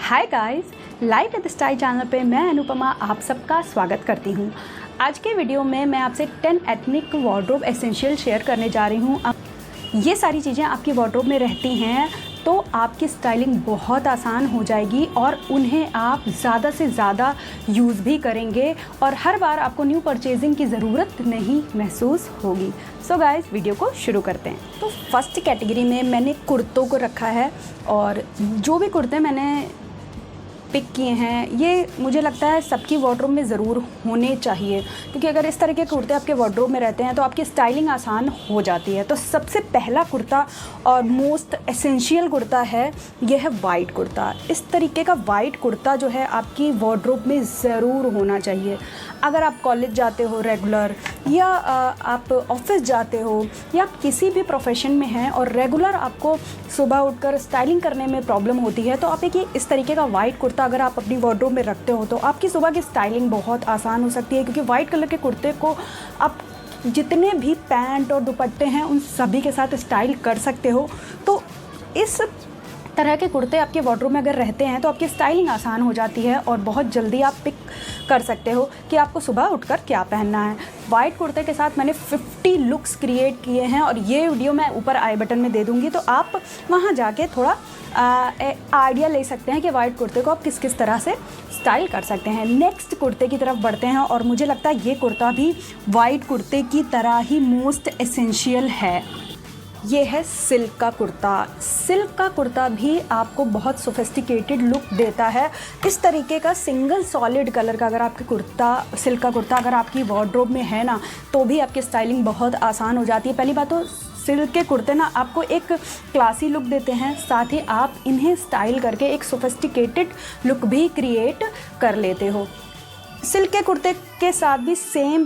Hi guys, life at the style channel पे मैं अनुपमा आप सबका स्वागत करती हूँ। आज के वीडियो में मैं आपसे 10 एथनिक वार्डरोब एसेंशियल शेयर करने जा रही हूँ। ये सारी चीज़ें आपकी वार्डरोब में रहती हैं तो आपकी स्टाइलिंग बहुत आसान हो जाएगी और उन्हें आप ज़्यादा से ज़्यादा यूज़ भी करेंगे और हर बार आपको न्यू परचेजिंग की ज़रूरत नहीं महसूस होगी। सो गाइस, वीडियो को शुरू करते हैं। तो फर्स्ट कैटेगरी में मैंने कुर्तों को रखा है और जो भी कुर्ते मैंने पिक किए हैं ये मुझे लगता है सबकी वार्डरोब में ज़रूर होने चाहिए, क्योंकि अगर इस तरह के कुर्ते आपके वार्डरोब में रहते हैं तो आपकी स्टाइलिंग आसान हो जाती है। तो सबसे पहला कुर्ता और मोस्ट एसेंशियल कुर्ता है, यह है वाइट कुर्ता। इस तरीके का वाइट कुर्ता जो है आपकी वार्डरोब में ज़रूर होना चाहिए। अगर आप कॉलेज जाते हो रेगुलर, या आप ऑफिस जाते हो, या आप किसी भी प्रोफेशन में हैं और रेगुलर आपको सुबह उठकर स्टाइलिंग करने में प्रॉब्लम होती है, तो आप एक इस तरीके का वाइट कुर्ता अगर आप अपनी वार्डरोब में रखते हो तो आपकी सुबह की स्टाइलिंग बहुत आसान हो सकती है, क्योंकि वाइट कलर के कुर्ते को आप जितने भी पैंट और दुपट्टे हैं उन सभी के साथ स्टाइल कर सकते हो। तो इस तरह के कुर्ते आपके वार्डरोब में अगर रहते हैं तो आपकी स्टाइलिंग आसान हो जाती है और बहुत जल्दी आप पिक कर सकते हो कि आपको सुबह उठकर क्या पहनना है। वाइट कुर्ते के साथ मैंने 50 लुक्स क्रिएट किए हैं और ये वीडियो मैं ऊपर आई बटन में दे दूँगी, तो आप वहाँ जाके थोड़ा आइडिया ले सकते हैं कि वाइट कुर्ते को आप किस किस तरह से स्टाइल कर सकते हैं। नेक्स्ट कुर्ते की तरफ बढ़ते हैं और मुझे लगता है ये कुर्ता भी वाइट कुर्ते की तरह ही मोस्ट एसेंशियल है। ये है सिल्क का कुर्ता। सिल्क का कुर्ता भी आपको बहुत सोफिस्टिकेटेड लुक देता है। इस तरीके का सिंगल सॉलिड कलर का अगर आपके कुर्ता, सिल्क का कुर्ता अगर आपकी वार्डरोब में है ना, तो भी आपकी स्टाइलिंग बहुत आसान हो जाती है। पहली बात तो सिल्क के कुर्ते ना आपको एक क्लासी लुक देते हैं, साथ ही आप इन्हें स्टाइल करके एक सोफिस्टिकेटेड लुक भी क्रिएट कर लेते हो। सिल्क के कुर्ते के साथ भी सेम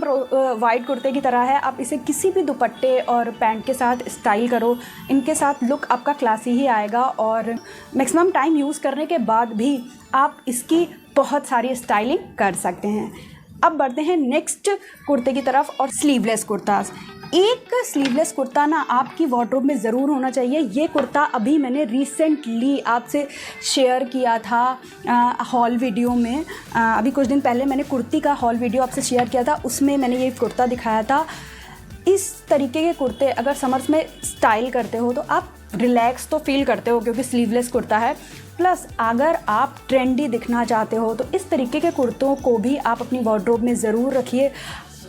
वाइट कुर्ते की तरह है, आप इसे किसी भी दुपट्टे और पैंट के साथ स्टाइल करो, इनके साथ लुक आपका क्लासी ही आएगा और मैक्सिमम टाइम यूज़ करने के बाद भी आप इसकी बहुत सारी स्टाइलिंग कर सकते हैं। अब बढ़ते हैं नेक्स्ट कुर्ते की तरफ और स्लीवलेस कुर्ता। एक स्लीवलेस कुर्ता ना आपकी वार्डरोब में ज़रूर होना चाहिए। ये कुर्ता अभी मैंने रिसेंटली आपसे शेयर किया था हॉल वीडियो में। अभी कुछ दिन पहले मैंने कुर्ती का हॉल वीडियो आपसे शेयर किया था, उसमें मैंने ये कुर्ता दिखाया था। इस तरीके के कुर्ते अगर समर्स में स्टाइल करते हो तो आप रिलैक्स तो फील करते हो, क्योंकि स्लीवलेस कुर्ता है। प्लस अगर आप ट्रेंडी दिखना चाहते हो तो इस तरीके के कुर्तों को भी आप अपनी वार्डरोब में ज़रूर रखिए।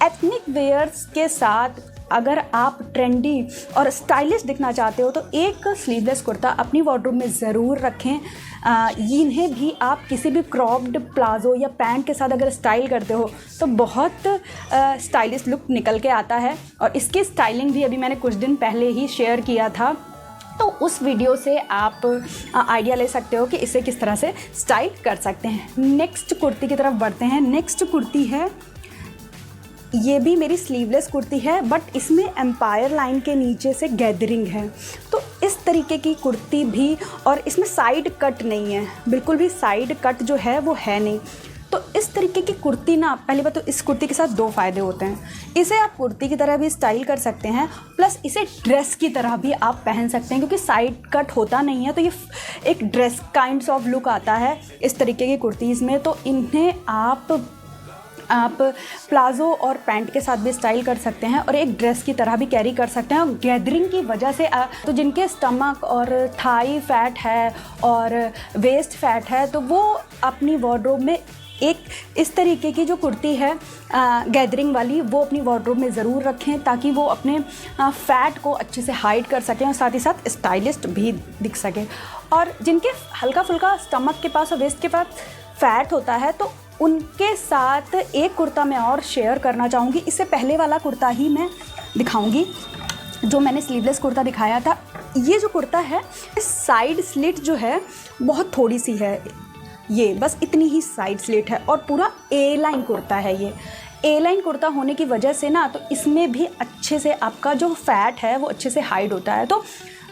एथनिक वेयर्स के साथ अगर आप ट्रेंडी और स्टाइलिश दिखना चाहते हो तो एक स्लीवलेस कुर्ता अपनी वार्डरोब में ज़रूर रखें। इन्हें भी आप किसी भी क्रॉप्ड प्लाजो या पैंट के साथ अगर स्टाइल करते हो तो बहुत स्टाइलिश लुक निकल के आता है। और इसकी स्टाइलिंग भी अभी मैंने कुछ दिन पहले ही शेयर किया था, तो उस वीडियो से आप आइडिया ले सकते हो कि इसे किस तरह से स्टाइल कर सकते हैं। नेक्स्ट कुर्ती की तरफ बढ़ते हैं। नेक्स्ट कुर्ती है, ये भी मेरी स्लीवलेस कुर्ती है, बट इसमें एम्पायर लाइन के नीचे से गैदरिंग है। तो इस तरीके की कुर्ती भी, और इसमें साइड कट नहीं है, बिल्कुल भी साइड कट जो है वो है नहीं। तो इस तरीके की कुर्ती ना, पहली बात तो इस कुर्ती के साथ दो फ़ायदे होते हैं। इसे आप कुर्ती की तरह भी स्टाइल कर सकते हैं, प्लस इसे ड्रेस की तरह भी आप पहन सकते हैं, क्योंकि साइड कट होता नहीं है तो ये एक ड्रेस काइंड्स ऑफ लुक आता है इस तरीके की कुर्तीज़ में। तो इन्हें आप प्लाजो और पैंट के साथ भी स्टाइल कर सकते हैं और एक ड्रेस की तरह भी कैरी कर सकते हैं। और गैदरिंग की वजह से तो जिनके स्टमक और थाई फैट है और वेस्ट फैट है, तो वो अपनी वार्डरोब में एक इस तरीके की जो कुर्ती है गैदरिंग वाली, वो अपनी वार्डरोब में ज़रूर रखें, ताकि वो अपने फ़ैट को अच्छे से हाइड कर सकें और साथ ही साथ स्टाइलिस्ट भी दिख सकें। और जिनके हल्का फुल्का स्टमक के पास और वेस्ट के पास फैट होता है, तो उनके साथ एक कुर्ता मैं और शेयर करना चाहूँगी। इससे पहले वाला कुर्ता ही मैं दिखाऊँगी जो मैंने स्लीवलेस कुर्ता दिखाया था। ये जो कुर्ता है, साइड स्लिट जो है बहुत थोड़ी सी है, ये बस इतनी ही साइड स्लिट है और पूरा ए लाइन कुर्ता है। ये ए लाइन कुर्ता होने की वजह से ना, तो इसमें भी अच्छे से आपका जो फैट है वो अच्छे से हाइड होता है। तो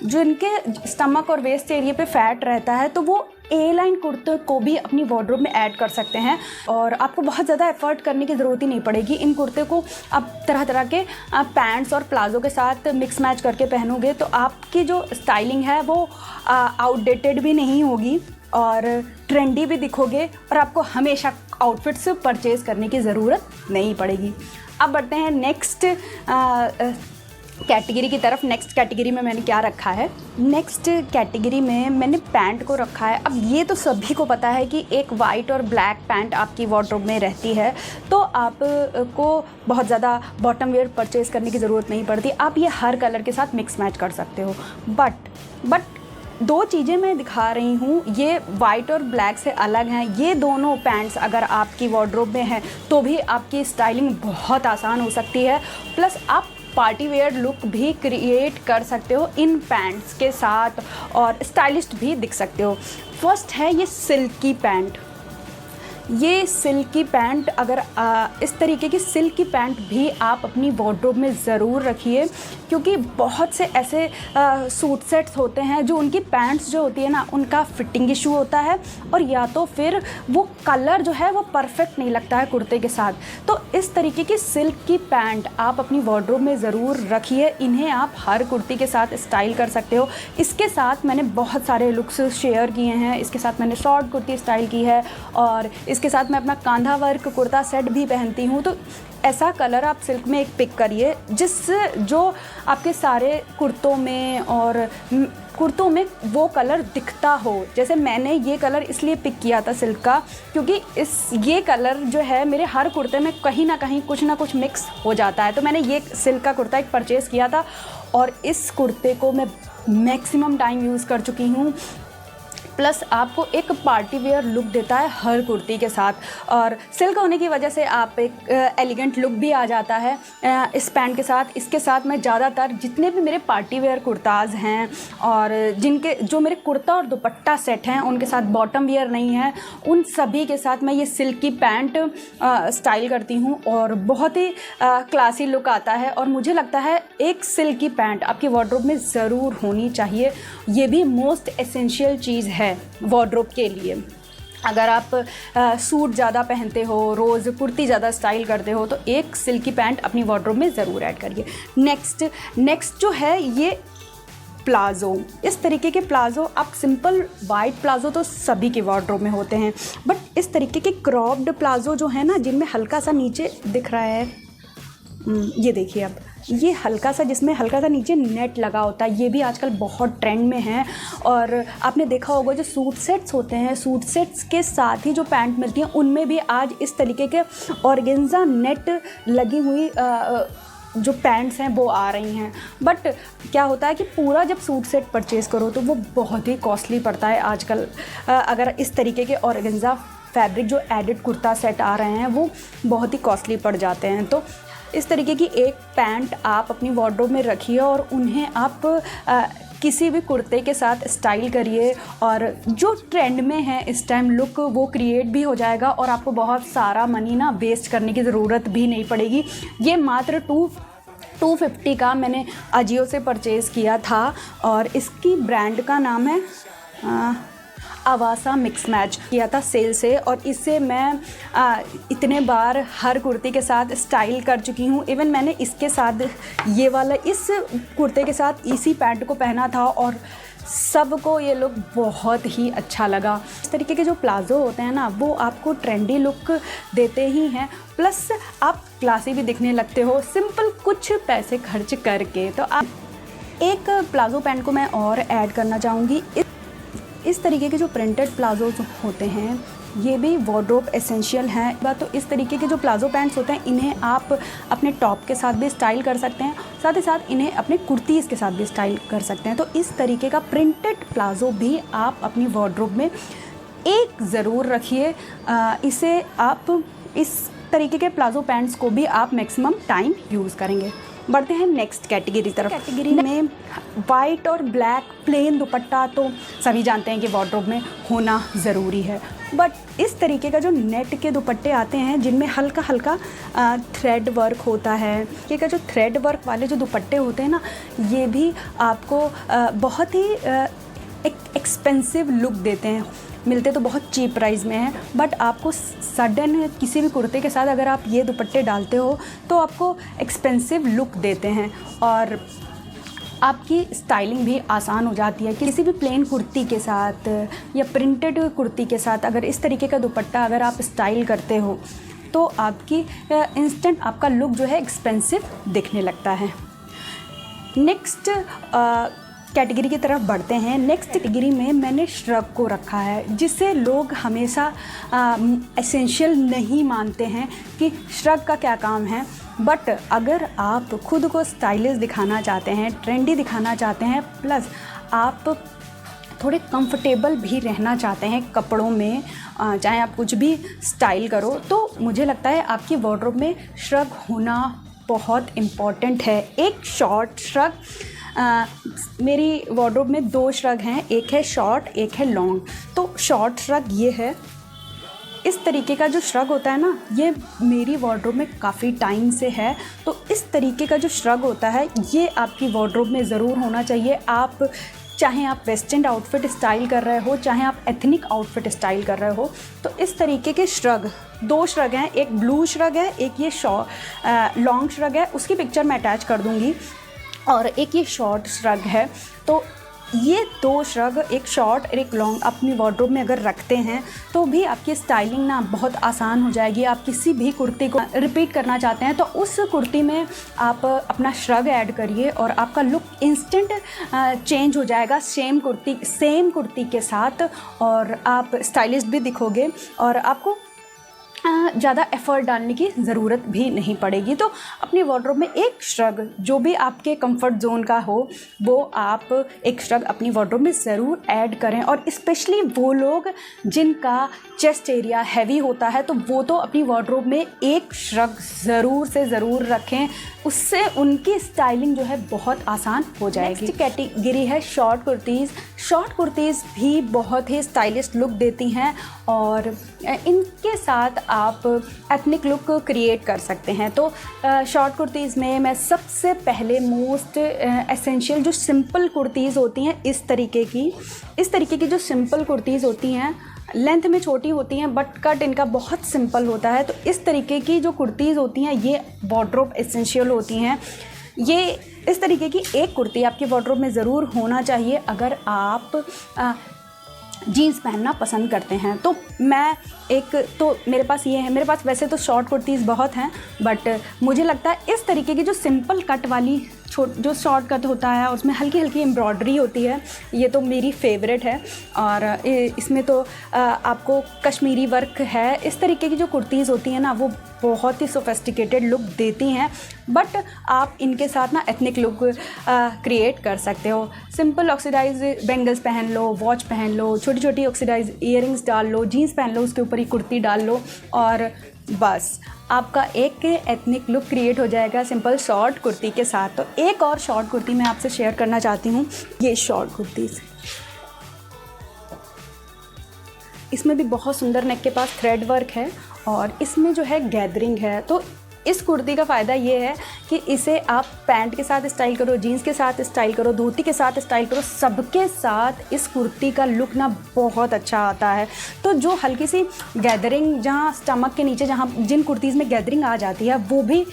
जो इनके स्टमक और वेस्ट एरिया पे फैट रहता है, तो वो ए लाइन कुर्ते को भी अपनी वार्डरोब में ऐड कर सकते हैं और आपको बहुत ज़्यादा एफर्ट करने की ज़रूरत ही नहीं पड़ेगी। इन कुर्ते को आप तरह तरह के पैंट्स और प्लाजो के साथ मिक्स मैच करके पहनोगे तो आपकी जो स्टाइलिंग है वो आउटडेटेड भी नहीं होगी और ट्रेंडी भी दिखोगे और आपको हमेशा आउटफिट्स परचेज़ करने की ज़रूरत नहीं पड़ेगी। अब बढ़ते हैं नेक्स्ट कैटेगरी की तरफ। नेक्स्ट कैटेगरी में मैंने क्या रखा है, नेक्स्ट कैटेगरी में मैंने पैंट को रखा है। अब ये तो सभी को पता है कि एक वाइट और ब्लैक पैंट आपकी वार्डरोब में रहती है, तो आपको बहुत ज़्यादा बॉटम वेयर परचेज़ करने की ज़रूरत नहीं पड़ती। आप ये हर कलर के साथ मिक्स मैच कर सकते हो। बट दो चीज़ें मैं दिखा रही हूँ, ये वाइट और ब्लैक से अलग हैं। ये दोनों पैंट्स अगर आपकी वार्डरोब में हैं तो भी आपकी स्टाइलिंग बहुत आसान हो सकती है, प्लस आप पार्टी वेयर लुक भी क्रिएट कर सकते हो इन पैंट्स के साथ और स्टाइलिस्ट भी दिख सकते हो। फर्स्ट है ये सिल्की पैंट। ये सिल्की पैंट, अगर इस तरीके की सिल्की पैंट भी आप अपनी वार्डरोब में ज़रूर रखिए, क्योंकि बहुत से ऐसे सूट सेट्स होते हैं जो उनकी पैंट्स जो होती है ना, उनका फिटिंग इशू होता है और या तो फिर वो कलर जो है वो परफेक्ट नहीं लगता है कुर्ते के साथ। तो इस तरीके की सिल्क की पैंट आप अपनी वार्डरोब में ज़रूर रखिए। इन्हें आप हर कुर्ती के साथ स्टाइल कर सकते हो। इसके साथ मैंने बहुत सारे लुक्स शेयर किए हैं। इसके साथ मैंने शॉर्ट कुर्ती स्टाइल की है और इसके साथ मैं अपना कांधा वर्क कुर्ता सेट भी पहनती हूँ। तो ऐसा कलर आप सिल्क में एक पिक करिए जो आपके सारे कुर्तों में और कुर्तों में वो कलर दिखता हो। जैसे मैंने ये कलर इसलिए पिक किया था सिल्क का, क्योंकि ये कलर जो है मेरे हर कुर्ते में कहीं ना कहीं कुछ ना कुछ मिक्स हो जाता है। तो मैंने ये सिल्क का कुर्ता एक परचेज़ किया था और इस कुर्ते को मैं मैक्सिमम टाइम यूज़ कर चुकी हूँ। प्लस आपको एक पार्टी वेयर लुक देता है हर कुर्ती के साथ और सिल्क होने की वजह से आप एक एलिगेंट लुक भी आ जाता है इस पैंट के साथ। इसके साथ मैं ज़्यादातर जितने भी मेरे पार्टी वेयर कुर्ताज़ हैं और जो मेरे कुर्ता और दुपट्टा सेट हैं उनके साथ बॉटम वेयर नहीं है, उन सभी के साथ मैं ये सिल्क की पैंट स्टाइल करती हूँ और बहुत ही क्लासी लुक आता है। और मुझे लगता है एक सिल्क की पैंट आपकी वार्डरोब में ज़रूर होनी चाहिए। ये भी मोस्ट एसेंशियल चीज़ है वार्डरोब के लिए। अगर आप सूट ज़्यादा पहनते हो, रोज़ कुर्ती ज़्यादा स्टाइल करते हो, तो एक सिल्की पैंट अपनी वार्डरोब में ज़रूर ऐड करिए। नेक्स्ट जो है ये प्लाज़ो। इस तरीके के प्लाज़ो, आप सिंपल वाइट प्लाज़ो तो सभी के वार्डरोब में होते हैं, बट इस तरीके के क्रॉप्ड प्लाज़ो जो है ना, जिनमें हल्का सा नीचे दिख रहा है, ये देखिए अब ये हल्का सा, जिसमें हल्का सा नीचे नेट लगा होता है, ये भी आजकल बहुत ट्रेंड में है। और आपने देखा होगा जो सूट सेट्स होते हैं, सूट सेट्स के साथ ही जो पैंट मिलती हैं उनमें भी आज इस तरीके के ऑर्गेन्जा नेट लगी हुई जो पैंट्स हैं वो आ रही हैं। बट क्या होता है कि पूरा जब सूट सेट परचेज़ करो तो वो बहुत ही कॉस्टली पड़ता है आजकल। अगर इस तरीके के ऑर्गेन्जा फैब्रिक जो एडिड कुर्ता सेट आ रहे हैं वो बहुत ही कॉस्टली पड़ जाते हैं। तो इस तरीके की एक पैंट आप अपनी वार्डरोब में रखिए और उन्हें आप किसी भी कुर्ते के साथ स्टाइल करिए और जो ट्रेंड में है इस टाइम लुक वो क्रिएट भी हो जाएगा और आपको बहुत सारा मनी ना वेस्ट करने की ज़रूरत भी नहीं पड़ेगी। ये मात्र 250 का मैंने अजियो से परचेज़ किया था और इसकी ब्रांड का नाम है आवासा मिक्स मैच किया था सेल से। और इससे मैं इतने बार हर कुर्ती के साथ स्टाइल कर चुकी हूँ। इवन मैंने इसके साथ ये वाला इस कुर्ते के साथ इसी पैंट को पहना था और सबको ये लुक बहुत ही अच्छा लगा। इस तरीके के जो प्लाज़ो होते हैं ना, वो आपको ट्रेंडी लुक देते ही हैं, प्लस आप क्लासी भी दिखने लगते हो सिंपल कुछ पैसे खर्च करके। तो आप एक प्लाज़ो पैंट को मैं और ऐड करना चाहूँगी। इस तरीके के जो प्रिंटेड प्लाज़ो होते हैं ये भी वार्डरोब एसेंशियल हैं। तो इस तरीके के जो प्लाज़ो पैंट्स होते हैं इन्हें आप अपने टॉप के साथ भी स्टाइल कर सकते हैं, साथ ही साथ इन्हें अपने कुर्तीज़ के साथ भी स्टाइल कर सकते हैं। तो इस तरीके का प्रिंटेड प्लाज़ो भी आप अपनी वार्डरोब में एक ज़रूर रखिए। इसे आप इस तरीके के प्लाज़ो पैंट्स को भी आप मैक्सिमम टाइम यूज़ करेंगे। बढ़ते हैं नेक्स्ट कैटेगरी तरफ। कैटेगरी में वाइट और ब्लैक प्लेन दुपट्टा तो सभी जानते हैं कि वार्डरोब में होना ज़रूरी है, बट इस तरीके का जो नेट के दुपट्टे आते हैं जिनमें हल्का हल्का थ्रेड वर्क होता है, ये का जो थ्रेड वर्क वाले जो दुपट्टे होते हैं ना, ये भी आपको बहुत ही एक्सपेंसिव लुक देते हैं। मिलते तो बहुत चीप प्राइस में है, बट आपको सडन किसी भी कुर्ते के साथ अगर आप ये दुपट्टे डालते हो तो आपको एक्सपेंसिव लुक देते हैं और आपकी स्टाइलिंग भी आसान हो जाती है। किसी भी प्लेन कुर्ती के साथ या प्रिंटेड कुर्ती के साथ अगर इस तरीके का दुपट्टा अगर आप स्टाइल करते हो तो आपकी इंस्टेंट आपका लुक जो है एक्सपेंसिव दिखने लगता है। नेक्स्ट कैटेगरी की तरफ बढ़ते हैं। नेक्स्ट कैटेगरी में मैंने श्रग को रखा है, जिसे लोग हमेशा एसेंशियल नहीं मानते हैं कि श्रग का क्या काम है, बट अगर आप खुद को स्टाइलिश दिखाना चाहते हैं, ट्रेंडी दिखाना चाहते हैं, प्लस आप थोड़े कंफर्टेबल भी रहना चाहते हैं कपड़ों में, चाहे आप कुछ भी स्टाइल करो, तो मुझे लगता है आपकी वार्डरोब में श्रग होना बहुत इम्पॉर्टेंट है। एक शॉर्ट श्रग, मेरी वार्डरोब में 2 श्रग हैं, एक है शॉर्ट एक है लॉन्ग। तो शॉर्ट श्रग ये है, इस तरीके का जो श्रग होता है ना, ये मेरी वार्डरोब में काफ़ी टाइम से है। तो इस तरीके का जो श्रग होता है ये आपकी वार्डरोब में ज़रूर होना चाहिए। आप चाहे आप वेस्टर्न आउटफिट स्टाइल कर रहे हो, चाहे आप एथनिक आउटफिट स्टाइल कर रहे हो, तो इस तरीके के श्रग, 2 श्रग हैं, एक ब्लू श्रग है, एक ये लॉन्ग श्रग है, उसकी पिक्चर मैं अटैच कर दूँगी, और एक ये शॉर्ट श्रग है। तो ये 2 श्रग, एक शॉर्ट और एक लॉन्ग, अपनी वार्डरोब में अगर रखते हैं तो भी आपकी स्टाइलिंग ना बहुत आसान हो जाएगी। आप किसी भी कुर्ती को रिपीट करना चाहते हैं तो उस कुर्ती में आप अपना श्रग ऐड करिए और आपका लुक इंस्टेंट चेंज हो जाएगा सेम कुर्ती के साथ, और आप स्टाइलिश भी दिखोगे और आपको ज़्यादा एफ़र्ट डालने की ज़रूरत भी नहीं पड़ेगी। तो अपनी वार्डरोब में एक श्रग जो भी आपके कंफर्ट जोन का हो, वो आप एक श्रग अपनी वार्डरोब में ज़रूर ऐड करें। और स्पेशली वो लोग जिनका चेस्ट एरिया हैवी होता है, तो वो तो अपनी वार्डरोब में एक श्रग ज़रूर से ज़रूर रखें, उससे उनकी स्टाइलिंग जो है बहुत आसान हो जाएगी। नेक्स्ट कैटेगरी है शॉर्ट कुर्तीज़। शॉर्ट कुर्तीज़ भी बहुत ही स्टाइलिश लुक देती हैं और इनके साथ आप एथनिक लुक क्रिएट कर सकते हैं। तो शॉर्ट कुर्तीज़ में मैं सबसे पहले मोस्ट एसेंशियल जो सिंपल कुर्तीज़ होती हैं, इस तरीके की जो सिंपल कुर्तीज़ होती हैं, लेंथ में छोटी होती हैं बट कट इनका बहुत सिंपल होता है। तो इस तरीके की जो कुर्तीज़ होती हैं ये वार्डरोब एसेंशियल होती हैं। ये इस तरीके की एक कुर्ती आपकी वार्डरोब में ज़रूर होना चाहिए अगर आप जीन्स पहनना पसंद करते हैं। तो मेरे पास ये है, मेरे पास वैसे तो शॉर्ट कुर्तीज़ बहुत हैं, बट मुझे लगता है इस तरीके की जो सिंपल कट वाली जो शॉर्ट कट होता है उसमें हल्की हल्की एम्ब्रॉयडरी होती है, ये तो मेरी फेवरेट है। और इसमें तो आपको कश्मीरी वर्क है। इस तरीके की जो कुर्तीज़ होती हैं ना, वो बहुत ही सोफिस्टिकेटेड लुक देती हैं, बट आप इनके साथ ना एथनिक लुक क्रिएट कर सकते हो। सिंपल ऑक्सीडाइज बैंगल्स पहन लो, वॉच पहन लो, छोटी छोटी ऑक्सीडाइज ईयरिंग्स डाल लो, जीन्स पहन लो, उसके ऊपर ही कुर्ती डाल लो और बस आपका एक एथनिक लुक क्रिएट हो जाएगा सिंपल शॉर्ट कुर्ती के साथ। तो एक और शॉर्ट कुर्ती मैं आपसे शेयर करना चाहती हूँ, ये शॉर्ट कुर्तीज़। इसमें भी बहुत सुंदर नेक के पास थ्रेड वर्क है और इसमें जो है गैदरिंग है। तो इस कुर्ती का फ़ायदा ये है कि इसे आप पैंट के साथ स्टाइल करो, जीन्स के साथ स्टाइल करो, धोती के साथ स्टाइल करो, सबके साथ इस कुर्ती का लुक ना बहुत अच्छा आता है। तो जो हल्की सी गैदरिंग जहाँ स्टमक के नीचे जहाँ जिन कुर्तीज़ में गैदरिंग आ जाती है वो भी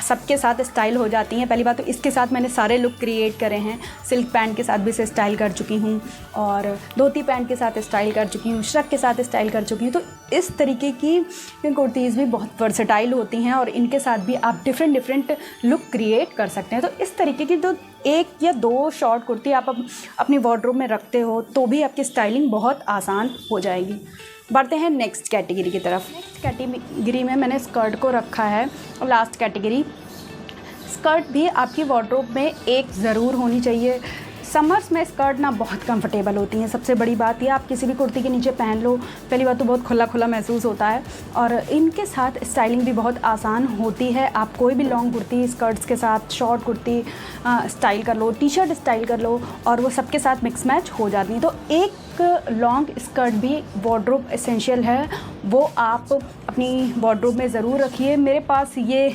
सबके साथ स्टाइल हो जाती हैं। पहली बात तो इसके साथ मैंने सारे लुक क्रिएट करे हैं। सिल्क पैंट के साथ भी इसे स्टाइल कर चुकी हूँ और धोती पैंट के साथ स्टाइल कर चुकी हूँ, श्रग के साथ स्टाइल कर चुकी हूँ। तो इस तरीके की कुर्तीज़ भी बहुत वर्सेटाइल होती हैं और इनके साथ भी आप डिफरेंट लुक क्रिएट कर सकते हैं। तो इस तरीके की जो 1 या 2 शॉर्ट कुर्ती आप अपनी वार्डरोब में रखते हो तो भी आपकी स्टाइलिंग बहुत आसान हो जाएगी। बढ़ते हैं नेक्स्ट कैटेगरी की तरफ। नेक्स्ट कैटेगरी में मैंने स्कर्ट को रखा है और लास्ट कैटेगरी। स्कर्ट भी आपकी वार्डरोब में एक ज़रूर होनी चाहिए। समर्स में स्कर्ट ना बहुत कंफर्टेबल होती हैं। सबसे बड़ी बात ये, आप किसी भी कुर्ती के नीचे पहन लो, पहली बात तो बहुत खुला खुला महसूस होता है, और इनके साथ स्टाइलिंग भी बहुत आसान होती है। आप कोई भी लॉन्ग कुर्ती स्कर्ट्स के साथ, शॉर्ट कुर्ती स्टाइल कर लो, टी शर्ट स्टाइल कर लो, और वो सबके साथ मिक्स मैच हो जाती हैं। तो एक लॉन्ग स्कर्ट भी वार्डरोब एसेंशियल है, वो आप अपनी वार्डरोब में ज़रूर रखिए। मेरे पास ये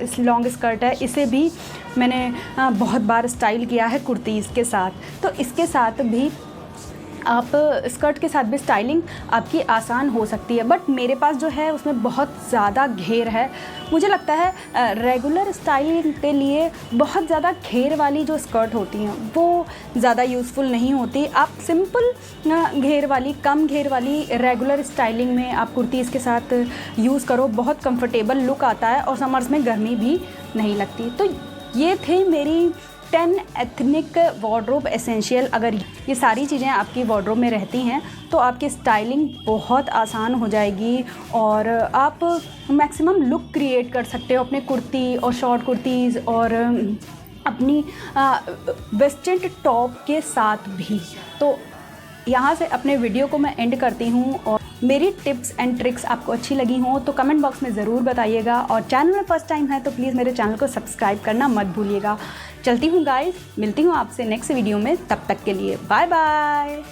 इस लॉन्ग स्कर्ट है, इसे भी मैंने बहुत बार स्टाइल किया है कुर्तीज़ के साथ। तो इसके साथ भी आप स्कर्ट के साथ भी स्टाइलिंग आपकी आसान हो सकती है। बट मेरे पास जो है उसमें बहुत ज़्यादा घेर है। मुझे लगता है रेगुलर स्टाइलिंग के लिए बहुत ज़्यादा घेर वाली जो स्कर्ट होती हैं वो ज़्यादा यूज़फुल नहीं होती। आप सिंपल घेर वाली, कम घेर वाली रेगुलर स्टाइलिंग में आप कुर्तीज़ के साथ यूज़ करो, बहुत कंफर्टेबल लुक आता है और समर्स में गर्मी भी नहीं लगती। तो ये थे मेरी 10 एथनिक वार्डरोब एसेंशियल। अगर ये सारी चीज़ें आपकी वार्डरोब में रहती हैं तो आपकी स्टाइलिंग बहुत आसान हो जाएगी और आप मैक्सिमम लुक क्रिएट कर सकते हो अपने कुर्ती और शॉर्ट कुर्तीज़ और अपनी वेस्टर्न टॉप के साथ भी। तो यहाँ से अपने वीडियो को मैं एंड करती हूँ, और मेरी टिप्स एंड ट्रिक्स आपको अच्छी लगी हों तो कमेंट बॉक्स में ज़रूर बताइएगा, और चैनल में फर्स्ट टाइम है तो प्लीज़ मेरे चैनल को सब्सक्राइब करना मत भूलिएगा। चलती हूँ गाइस, मिलती हूँ आपसे नेक्स्ट वीडियो में, तब तक के लिए बाय बाय।